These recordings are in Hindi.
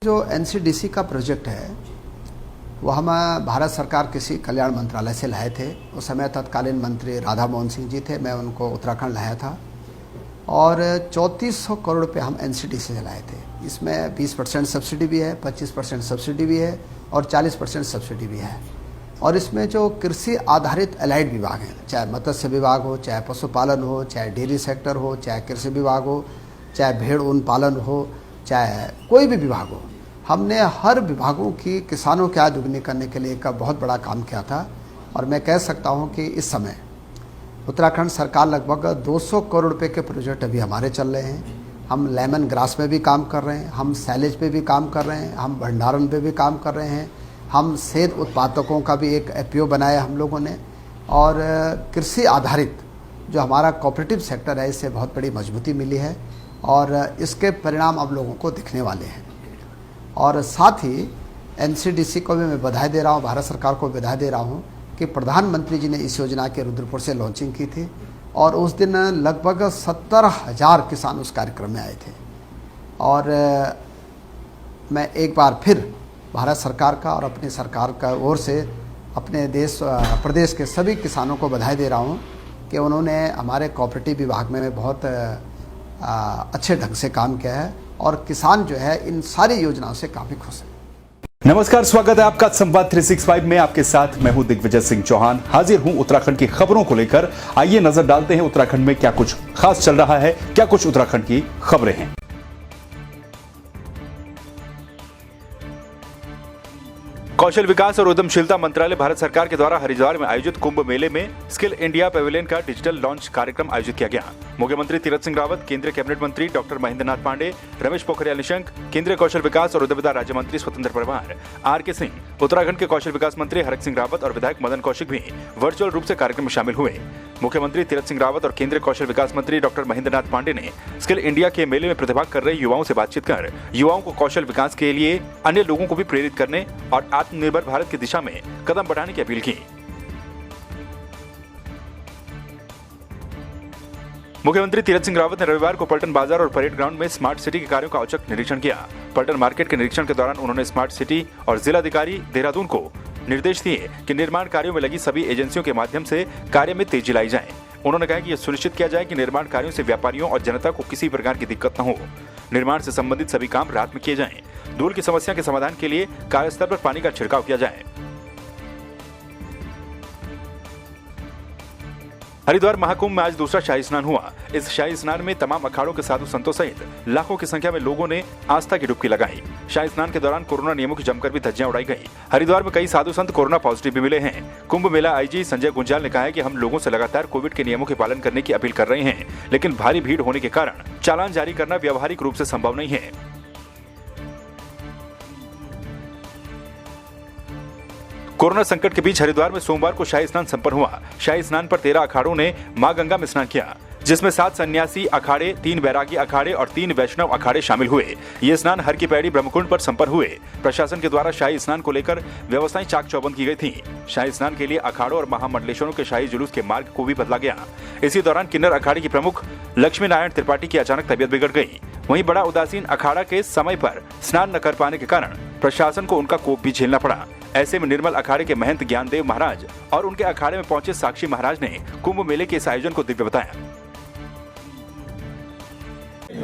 जो एनसीडीसी का प्रोजेक्ट है वो हम भारत सरकार किसी कल्याण मंत्रालय से लाए थे। उस समय तत्कालीन मंत्री राधा मोहन सिंह जी थे, मैं उनको उत्तराखंड लाया था और 3400 करोड़ रुपए हम एनसीडीसी से लाए थे। इसमें 20% सब्सिडी भी है, 25% सब्सिडी भी है और 40% सब्सिडी भी है। और इसमें जो कृषि आधारित एलाइड विभाग हैं, चाहे मत्स्य विभाग हो, चाहे पशुपालन हो, चाहे डेयरी सेक्टर हो, चाहे कृषि विभाग हो, चाहे भेड़ ऊन पालन हो, चाहे कोई भी विभाग हो, हमने हर विभागों की किसानों की आय दुगनी करने के लिए एक बहुत बड़ा काम किया था। और मैं कह सकता हूं कि इस समय उत्तराखंड सरकार लगभग 200 करोड़ रुपए के प्रोजेक्ट अभी हमारे चल रहे हैं। हम लेमन ग्रास में भी काम कर रहे हैं, हम सैलेज पे भी काम कर रहे हैं, हम भंडारण पे भी काम कर रहे हैं, हम सेब उत्पादकों का भी एक एपीओ बनाया हम लोगों ने। और कृषि आधारित जो हमारा कोऑपरेटिव सेक्टर है, इससे बहुत बड़ी मजबूती मिली है और इसके परिणाम अब लोगों को दिखने वाले हैं। और साथ ही एनसीडीसी को भी मैं बधाई दे रहा हूँ, भारत सरकार को बधाई दे रहा हूँ कि प्रधानमंत्री जी ने इस योजना के रुद्रपुर से लॉन्चिंग की थी और उस दिन लगभग 70,000 किसान उस कार्यक्रम में आए थे। और मैं एक बार फिर भारत सरकार का और अपनी सरकार का ओर से अपने प्रदेश के सभी किसानों को बधाई दे रहा हूँ कि उन्होंने हमारे कोऑपरेटिव विभाग में बहुत अच्छे ढंग से काम किया है और किसान जो है इन सारी योजनाओं से काफी खुश है। नमस्कार, स्वागत है आपका संवाद 365 में। आपके साथ मैं हूं दिग्विजय सिंह चौहान, हाजिर हूं उत्तराखंड की खबरों को लेकर। आइए नजर डालते हैं उत्तराखंड में क्या कुछ खास चल रहा है, क्या कुछ उत्तराखंड की खबरें हैं। कौशल विकास और उद्यमशीलता मंत्रालय भारत सरकार के द्वारा हरिद्वार में आयोजित कुंभ मेले में स्किल इंडिया पैवेलियन का डिजिटल लॉन्च कार्यक्रम आयोजित किया गया। मुख्यमंत्री तीरथ सिंह रावत, केंद्रीय कैबिनेट मंत्री डॉक्टर महेंद्र नाथ पांडे, रमेश पोखरियाल निशंक, केंद्रीय कौशल विकास और उद्यमिता राज्य मंत्री स्वतंत्र प्रभार आर.के. सिंह, उत्तराखंड के कौशल विकास मंत्री हरक सिंह रावत और विधायक मदन कौशिक भी वर्चुअल रूप से कार्यक्रम में शामिल हुए। मुख्यमंत्री तीरथ सिंह रावत और केंद्रीय कौशल विकास मंत्री डॉक्टर महेंद्र नाथ पांडे ने स्किल इंडिया के मेले में प्रतिभाग कर रहे युवाओं से बातचीत कर युवाओं को कौशल विकास के लिए अन्य लोगों को भी प्रेरित करने और आत्मनिर्भर भारत की दिशा में कदम बढ़ाने की अपील की। मुख्यमंत्री तीरथ सिंह रावत ने रविवार को पलटन बाजार और परेड ग्राउंड में स्मार्ट सिटी के कार्यों का औचक निरीक्षण किया। पलटन मार्केट के निरीक्षण के दौरान उन्होंने स्मार्ट सिटी और जिलाधिकारी देहरादून को निर्देश दिए कि निर्माण कार्यों में लगी सभी एजेंसियों के माध्यम से कार्य में तेजी लाई जाए। उन्होंने कहा कि यह सुनिश्चित किया जाए कि निर्माण कार्यों से व्यापारियों और जनता को किसी प्रकार की दिक्कत न हो। निर्माण से संबंधित सभी काम रात में किए जाएं। धूल की समस्या के समाधान के लिए कार्यस्थल पर पानी का छिड़काव किया जाए। हरिद्वार महाकुंभ में आज दूसरा शाही स्नान हुआ। इस शाही स्नान में तमाम अखाड़ों के साधु संतों सहित लाखों की संख्या में लोगों ने आस्था की डुबकी लगाई। शाही स्नान के दौरान कोरोना नियमों की जमकर भी धज्जियां उड़ाई गई। हरिद्वार में कई साधु संत कोरोना पॉजिटिव भी मिले हैं। कुंभ मेला आईजी संजय गुंजाल ने कहा है कि हम लोगों से लगातार कोविड के नियमों के पालन करने की अपील कर रहे हैं, लेकिन भारी भीड़ होने के कारण चालान जारी करना व्यावहारिक रूप से संभव नहीं है। कोरोना संकट के बीच हरिद्वार में सोमवार को शाही स्नान संपन्न हुआ। शाही स्नान पर 13 अखाड़ों ने मां गंगा में स्नान किया, जिसमें 7 सन्यासी अखाड़े, 3 बैरागी अखाड़े और 3 वैष्णव अखाड़े शामिल हुए। ये स्नान हर की पैड़ी ब्रह्मकुंड पर संपन्न हुए। प्रशासन के द्वारा शाही स्नान को लेकर व्यवस्थाएं चाक चौबंद की गई थी। शाही स्नान के लिए अखाड़ों और महामंडलेश्वरों के शाही जुलूस के मार्ग को भी बदला गया। इसी दौरान किन्नर अखाड़े की प्रमुख लक्ष्मी नारायण त्रिपाठी की अचानक तबियत बिगड़ गई। वहीं बड़ा उदासीन अखाड़ा के समय पर स्नान न कर पाने के कारण प्रशासन को उनका कोप भी झेलना पड़ा। ऐसे में निर्मल अखाड़े के महंत ज्ञानदेव महाराज और उनके अखाड़े में पहुंचे साक्षी महाराज ने कुंभ मेले के इस आयोजन को दिव्य बताया।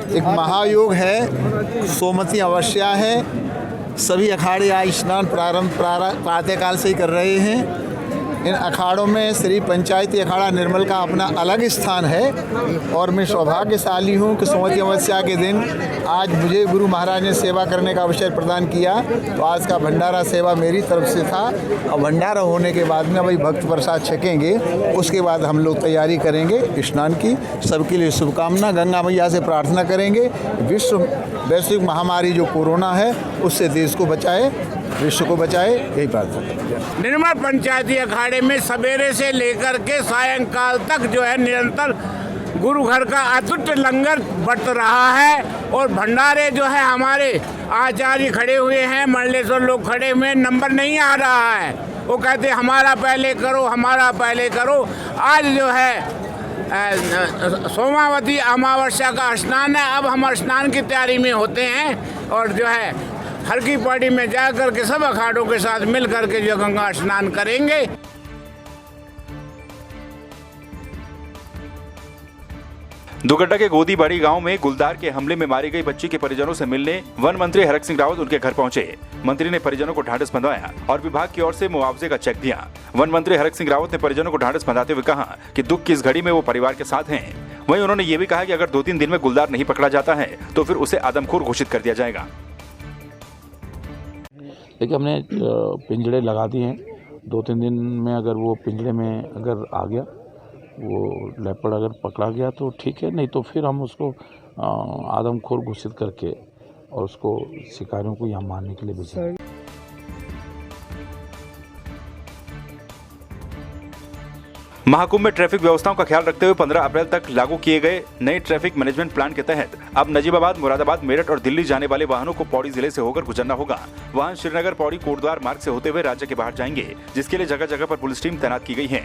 एक महायोग है, सोमवती अमावस्या है। सभी अखाड़े आज स्नान प्रातःकाल से ही कर रहे हैं। इन अखाड़ों में श्री पंचायती अखाड़ा निर्मल का अपना अलग स्थान है और मैं सौभाग्यशाली हूँ कि सोमवती अमावस्या के दिन आज मुझे गुरु महाराज ने सेवा करने का अवसर प्रदान किया। तो आज का भंडारा सेवा मेरी तरफ से था और भंडारा होने के बाद में भाई भक्त प्रसाद छकेंगे, उसके बाद हम लोग तैयारी करेंगे स्नान की। सबके लिए शुभकामना। गंगा मैया से प्रार्थना करेंगे वैश्विक महामारी जो कोरोना है उससे देश को बचाए, विश्व को बचाए, यही प्रार्थना। निर्मल पंचायती अखाड़े में सवेरे से लेकर के सायंकाल तक जो है निरंतर गुरु घर का अतुट लंगर बरत रहा है और भंडारे जो है हमारे आचार्य खड़े हुए हैं, मंडलेश्वर लोग खड़े हुए, नंबर नहीं आ रहा है। वो कहते हमारा पहले करो, हमारा पहले करो। आज जो है सोमावती अमावस्या का स्नान है। अब हम स्नान की तैयारी में होते हैं और जो है हर की पौड़ी में जा कर के सब अखाड़ों के साथ मिल कर के जो गंगा स्नान करेंगे। दुगड्डा के गोदीबाड़ी गांव में गुलदार के हमले में मारी गई बच्ची के परिजनों से मिलने वन मंत्री हरक सिंह रावत उनके घर पहुंचे। मंत्री ने परिजनों को ढांढस बंधवाया और विभाग की ओर से मुआवजे का चेक दिया। वन मंत्री हरक सिंह रावत ने परिजनों को ढांढस बंधाते हुए कहा कि दुख की इस घड़ी में वो परिवार के साथ हैं। वहीं उन्होंने ये भी कहा कि अगर 2-3 दिन में गुलदार नहीं पकड़ा जाता है तो फिर उसे आदमखोर घोषित कर दिया जाएगा। देखिए, हमने पिंजड़े लगा दिए हैं। 2-3 दिन में अगर वो पिंजड़े में अगर आ गया, वो लेपर्ड अगर पकड़ा गया तो ठीक है, नहीं तो फिर हम उसको आदमखोर घोषित करके और उसको शिकारियों को यहाँ मारने के लिए भेजेंगे। महाकुंभ में ट्रैफिक व्यवस्थाओं का ख्याल रखते हुए 15 अप्रैल तक लागू किए गए नए ट्रैफिक मैनेजमेंट प्लान के तहत अब नजीबाबाद, मुरादाबाद, मेरठ और दिल्ली जाने वाले वाहनों को पौड़ी जिले से होकर गुजरना होगा। वाहन श्रीनगर, पौड़ी, कोटद्वार मार्ग से होते हुए राज्य के बाहर जाएंगे, जिसके लिए जगह जगह पर पुलिस टीम तैनात की गई है।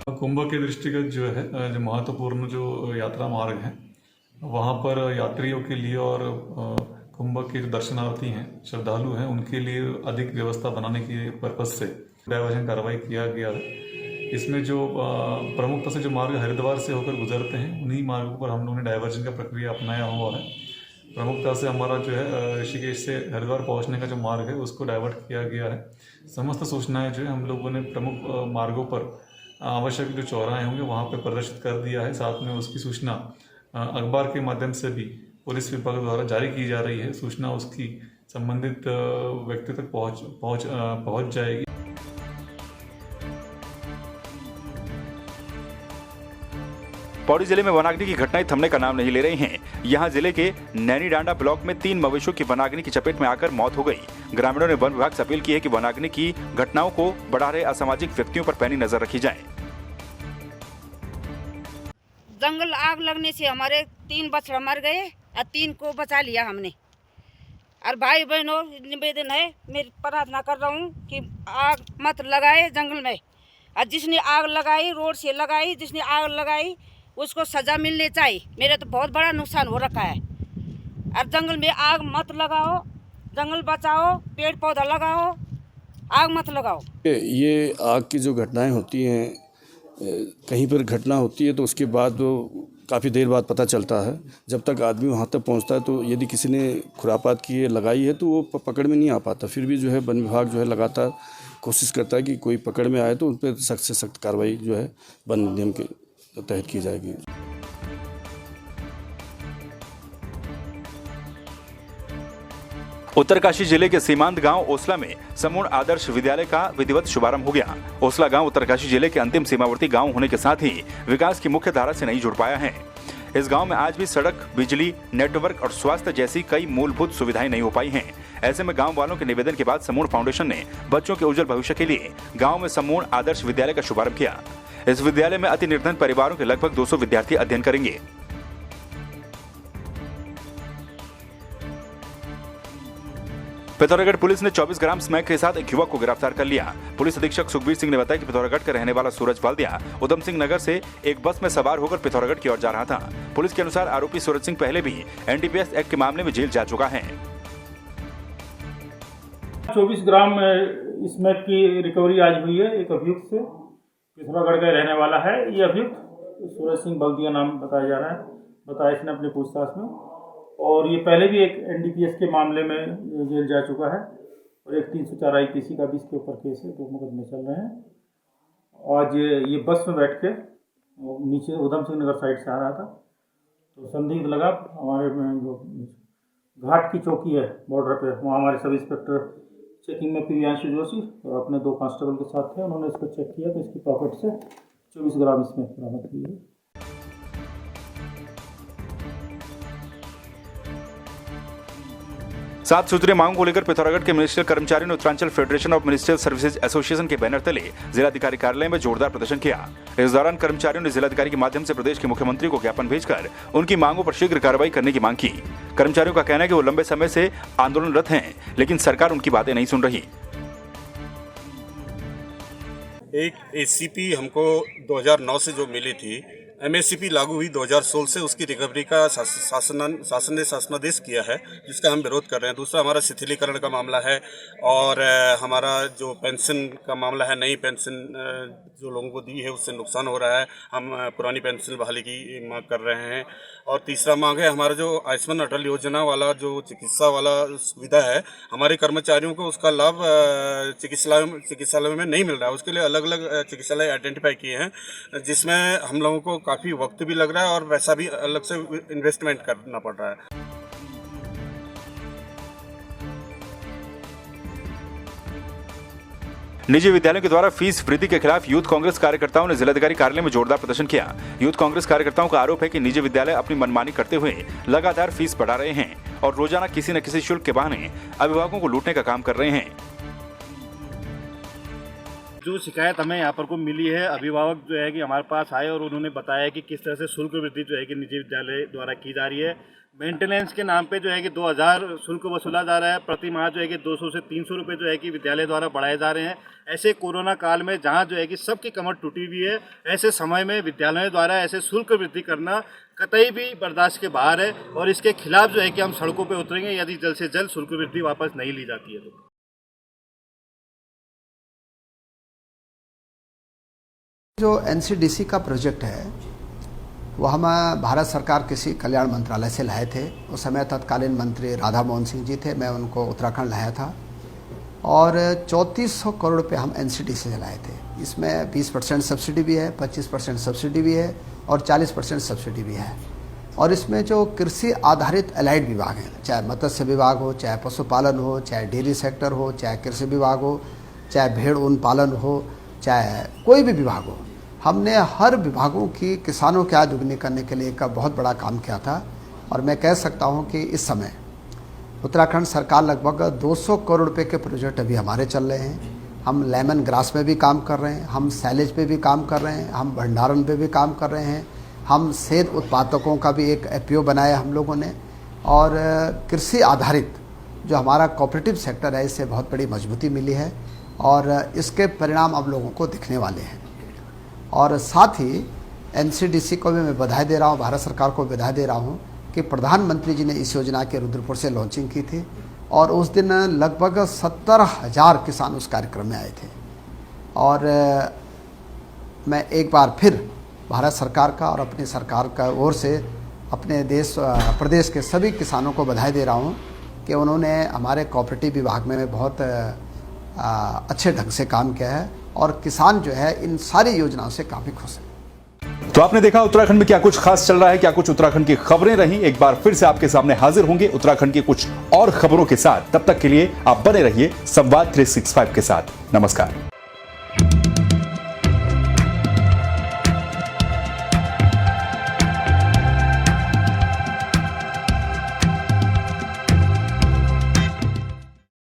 कुंभ के दृष्टिगत जो है, जो महत्वपूर्ण जो यात्रा मार्ग है, वहाँ पर यात्रियों के लिए और कुंभ के जो दर्शनार्थी हैं, श्रद्धालु हैं, उनके लिए अधिक व्यवस्था बनाने के पर्पज से डायवर्जन कार्रवाई किया गया है। इसमें जो प्रमुखता से जो मार्ग हरिद्वार से होकर गुजरते हैं, उन्हीं मार्गों पर हम लोगों ने डायवर्जन का प्रक्रिया अपनाया हुआ है। प्रमुखता से हमारा जो है ऋषिकेश से हरिद्वार पहुंचने का जो मार्ग है उसको डाइवर्ट किया गया है। समस्त सूचनाएं जो है हम लोगों ने प्रमुख मार्गों पर आवश्यक जो चौराहे होंगे वहाँ पर प्रदर्शित कर दिया है। साथ में उसकी सूचना अखबार के माध्यम से भी पुलिस विभाग द्वारा जारी की जा रही है। सूचना उसकी संबंधित व्यक्ति तक पहुँच जाएगी। पौड़ी जिले में वनाग्नि की घटनाएं थमने का नाम नहीं ले रही हैं। यहां जिले के नैनीडांडा ब्लॉक में 3 मवेशियों की वनाग्नि की चपेट में आकर मौत हो गई। ग्रामीणों ने वन विभाग से अपील की है कि वनाग्नि की घटनाओं को बढ़ा रहे असामाजिक व्यक्तियों पर पैनी नजर रखी जाए। जंगल आग लगने से हमारे 3 बछड़ा मर गए और 3 को बचा लिया हमने। और भाई बहनों, निवेदन है, मैं प्रार्थना कर रहा हूँ कि आग मत लगाए जंगल में। और जिसने आग लगाई, रोड से लगाई, जिसने आग लगाई उसको सजा मिलनी चाहिए। मेरा तो बहुत बड़ा नुकसान हो रखा है। और जंगल में आग मत लगाओ, जंगल बचाओ, पेड़ पौधा लगाओ, आग मत लगाओ। ये आग की जो घटनाएं होती हैं, कहीं पर घटना होती है तो उसके बाद वो काफ़ी देर बाद पता चलता है। जब तक आदमी वहाँ तक पहुँचता है तो यदि किसी ने खुरापात की है, लगाई है, तो वो पकड़ में नहीं आ पाता। फिर भी जो है वन विभाग जो है लगातार कोशिश करता है कि कोई पकड़ में आए तो उन पर सख्त से सख्त कार्रवाई जो है वन नियम के तहत की जाएगी। उत्तरकाशी जिले के सीमांत गांव ओसला में समूर्ण आदर्श विद्यालय का विधिवत शुभारंभ हो गया। ओसला गांव उत्तरकाशी जिले के अंतिम सीमावर्ती गांव होने के साथ ही विकास की मुख्य धारा से नहीं जुड़ पाया है। इस गांव में आज भी सड़क, बिजली, नेटवर्क और स्वास्थ्य जैसी कई मूलभूत सुविधाएं नहीं हो पाई हैं। ऐसे में गांव वालों के निवेदन के बाद समूर्ण फाउंडेशन ने बच्चों के उज्जवल भविष्य के लिए गांव में समूर्ण आदर्श विद्यालय का शुभारंभ किया। इस विद्यालय में अति निर्धन परिवारों के लगभग 200 विद्यार्थी अध्ययन करेंगे। पिथौरागढ़ पुलिस ने 24 ग्राम स्मैक के साथ एक युवक को गिरफ्तार कर लिया। पुलिस अधीक्षक सुखबीर सिंह ने बताया कि पिथौरागढ़ का रहने वाला सूरज वाल्दिया उधम सिंह नगर से एक बस में सवार होकर पिथौरागढ़ की ओर जा रहा था। पुलिस के अनुसार आरोपी सूरज सिंह पहले भी एनडीपीएस एक्ट के मामले में जेल जा चुका है। 24 ग्राम स्मैक की रिकवरी आज हुई है। एक अभियुक्त से पिथौरागढ़ का रहने वाला है। ये अभियुक्त सूरज सिंह बल्दिया नाम बताया जा रहा है, बताया इसने अपनी पूछताछ में। और ये पहले भी एक एनडीपीएस के मामले में जेल जा चुका है और एक 304 IPC का भी इसके ऊपर केस है। 2 मुकदमे चल रहे हैं। आज ये बस में बैठ के नीचे उधम सिंह नगर साइड से आ रहा था, तो संदिग्ध लगा। हमारे जो घाट की चौकी है बॉर्डर पे, वहाँ हमारे सब इंस्पेक्टर चेकिंग में प्रियांशु जोशी और अपने 2 कांस्टेबल के साथ थे। उन्होंने इसको चेक किया तो इसकी पॉकेट से 24 ग्राम इसमें बरामद की है। 7 सूत्रीय मांगों को लेकर पिथौरागढ़ के मिनिस्ट्रियल कर्मचारियों ने Uttaranchal federation of ministerial services association के बैनर तले जिलाधिकारी कार्यालय में जोरदार प्रदर्शन किया। इस दौरान कर्मचारियों ने जिलाधिकारी के माध्यम से प्रदेश के मुख्यमंत्री को ज्ञापन भेजकर उनकी मांगों पर शीघ्र कार्रवाई करने की मांग की। कर्मचारियों का कहना है कि वो लंबे समय से आंदोलनरत हैं, लेकिन सरकार उनकी बातें नहीं सुन रही। एक ACP हमको 2009 से जो मिली थी, MSP लागू हुई 2016 से, उसकी रिकवरी का शासन ने शासनादेश किया है, जिसका हम विरोध कर रहे हैं। दूसरा हमारा शिथिलीकरण का मामला है और हमारा जो पेंशन का मामला है, नई पेंशन जो लोगों को दी है उससे नुकसान हो रहा है, हम पुरानी पेंशन बहाली की मांग कर रहे हैं। और तीसरा मांग है हमारा जो आयुष्मान अटल योजना वाला जो चिकित्सा वाला सुविधा है, हमारे कर्मचारियों को उसका लाभ चिकित्सालय में नहीं मिल रहा है। उसके लिए अलग अलग चिकित्सालय आइडेंटिफाई किए हैं, जिसमें हम लोगों को काफ़ी वक्त भी लग रहा है और वैसा भी अलग से इन्वेस्टमेंट करना पड़ रहा है। निजी विद्यालयों के द्वारा फीस वृद्धि के खिलाफ यूथ कांग्रेस कार्यकर्ताओं ने जिलाधिकारी कार्यालय में जोरदार प्रदर्शन किया। यूथ कांग्रेस कार्यकर्ताओं का आरोप है कि निजी विद्यालय अपनी मनमानी करते हुए लगातार फीस बढ़ा रहे हैं और रोजाना किसी न किसी शुल्क के बहाने अभिभावकों को लूटने का काम कर रहे हैं। जो शिकायत हमें यहाँ पर को मिली है, अभिभावक जो है कि हमारे पास आए और उन्होंने बताया कि किस तरह से शुल्क वृद्धि जो है कि निजी विद्यालय द्वारा की जा रही है। मेंटेनेंस के नाम पे जो है कि 2000 शुल्क वसूला जा रहा है, प्रति माह जो है कि 200 से 300 रुपये जो है कि विद्यालय द्वारा बढ़ाए जा रहे हैं। ऐसे कोरोना काल में जहाँ जो है कि सबकी कमर टूटी हुई है, ऐसे समय में विद्यालयों द्वारा ऐसे शुल्क वृद्धि करना कतई भी बर्दाश्त के बाहर है और इसके खिलाफ जो है कि हम सड़कों पर उतरेंगे यदि जल्द से जल्द शुल्क वृद्धि वापस नहीं ली जाती है तो। जो NCDC का प्रोजेक्ट है वो हम भारत सरकार किसी कल्याण मंत्रालय से लाए थे। उस समय तत्कालीन मंत्री राधा मोहन सिंह जी थे, मैं उनको उत्तराखंड लाया था और 3400 करोड़ रुपए हम NCDC से लाए थे। इसमें 20% सब्सिडी भी है, 25% सब्सिडी भी है और 40% सब्सिडी भी है। और इसमें जो कृषि आधारित एलाइड विभाग हैं, चाहे मत्स्य विभाग हो, चाहे पशुपालन हो, चाहे डेयरी सेक्टर हो, चाहे कृषि विभाग हो, चाहे भेड़ ऊन पालन हो, चाहे कोई भी विभाग हो, हमने हर विभागों की किसानों की आय दुगनी करने के लिए एक बहुत बड़ा काम किया था। और मैं कह सकता हूं कि इस समय उत्तराखंड सरकार लगभग 200 करोड़ रुपए के प्रोजेक्ट अभी हमारे चल रहे हैं। हम लेमन ग्रास में भी काम कर रहे हैं, हम सैलेज पे भी काम कर रहे हैं, हम भंडारण पे भी काम कर रहे हैं, हम सेब उत्पादकों का भी एक FPO बनाया हम लोगों ने। और कृषि आधारित जो हमारा कोऑपरेटिव सेक्टर है, इससे बहुत बड़ी मजबूती मिली है और इसके परिणाम अब लोगों को दिखने वाले हैं। और साथ ही NCDC को भी मैं बधाई दे रहा हूँ, भारत सरकार को बधाई दे रहा हूँ कि प्रधानमंत्री जी ने इस योजना के रुद्रपुर से लॉन्चिंग की थी और उस दिन लगभग 70,000 किसान उस कार्यक्रम में आए थे। और मैं एक बार फिर भारत सरकार का और अपनी सरकार का ओर से अपने प्रदेश के सभी किसानों को बधाई दे रहा हूँ कि उन्होंने हमारे कोऑपरेटिव विभाग में बहुत अच्छे ढंग से काम किया है और किसान जो है इन सारी योजनाओं से काफ़ी खुश है। तो आपने देखा उत्तराखंड में क्या कुछ खास चल रहा है, क्या कुछ उत्तराखंड की खबरें रही। एक बार फिर से आपके सामने हाजिर होंगे उत्तराखंड की कुछ और खबरों के साथ। तब तक के लिए आप बने रहिए संवाद 365 के साथ। नमस्कार।